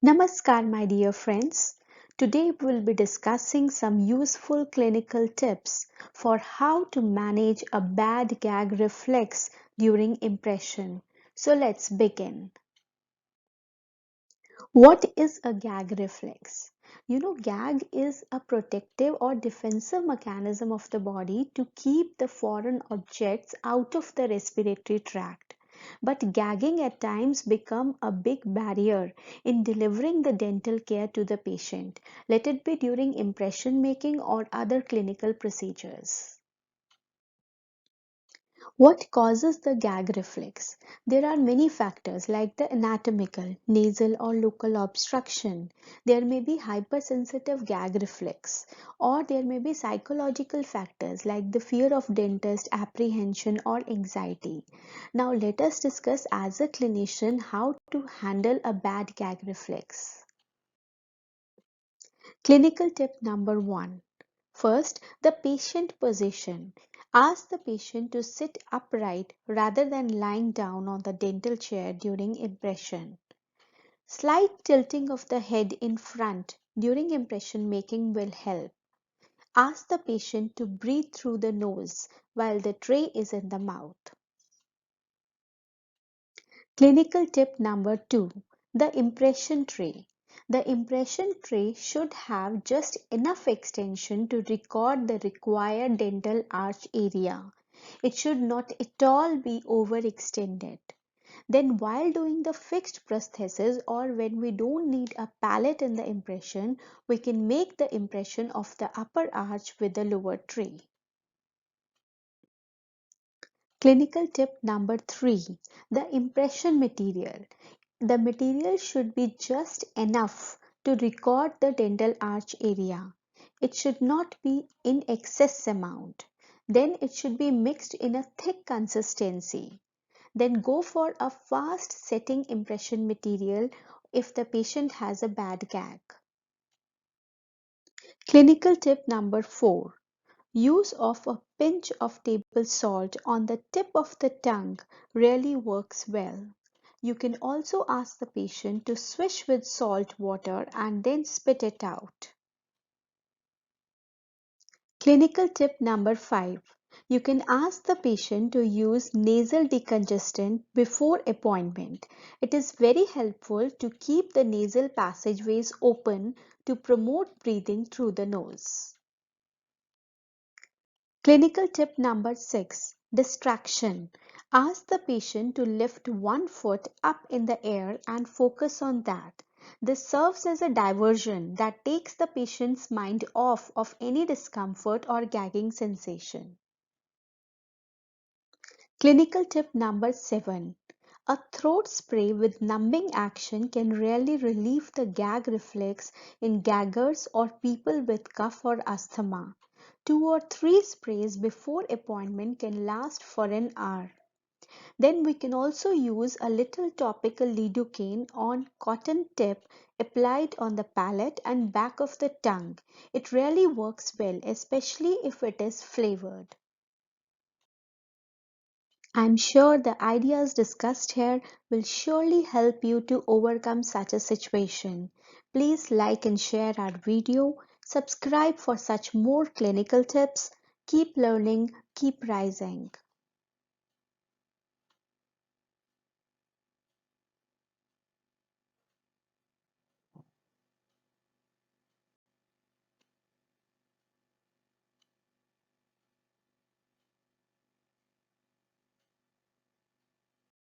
Namaskar, my dear friends. Today we will be discussing some useful clinical tips for how to manage a bad gag reflex during impression. So let's begin. What is a gag reflex? Gag is a protective or defensive mechanism of the body to keep the foreign objects out of the respiratory tract. But gagging at times become a big barrier in delivering the dental care to the patient, let it be during impression making or other clinical procedures. What causes the gag reflex? There are many factors like the anatomical, nasal or local obstruction. There may be hypersensitive gag reflex, or there may be psychological factors like the fear of dentist, apprehension or anxiety. Now let us discuss as a clinician how to handle a bad gag reflex. Clinical tip number 1. First, the patient position. Ask the patient to sit upright rather than lying down on the dental chair during impression. Slight tilting of the head in front during impression making will help. Ask the patient to breathe through the nose while the tray is in the mouth. Clinical tip number 2. The impression tray. The impression tray should have just enough extension to record the required dental arch area. It should not at all be overextended. Then while doing the fixed prosthesis or when we don't need a palate in the impression, we can make the impression of the upper arch with the lower tray. Clinical tip number 3. The impression material. The material should be just enough to record the dental arch area. It should not be in excess amount. Then it should be mixed in a thick consistency. Then go for a fast setting impression material if the patient has a bad gag. Clinical tip number 4. Use of a pinch of table salt on the tip of the tongue really works well. You can also ask the patient to swish with salt water and then spit it out. Clinical tip number 5. You can ask the patient to use nasal decongestant before appointment. It is very helpful to keep the nasal passageways open to promote breathing through the nose. Clinical tip number 6. Distraction. Ask the patient to lift one foot up in the air and focus on that. This serves as a diversion that takes the patient's mind off of any discomfort or gagging sensation. Clinical tip number 7. A throat spray with numbing action can really relieve the gag reflex in gaggers or people with cough or asthma. 2 or 3 sprays before appointment can last for an hour. Then we can also use a little topical lidocaine on cotton tip applied on the palate and back of the tongue. It really works well, especially if it is flavored. I'm sure the ideas discussed here will surely help you to overcome such a situation. Please like and share our video, subscribe for such more clinical tips. Keep learning, keep rising.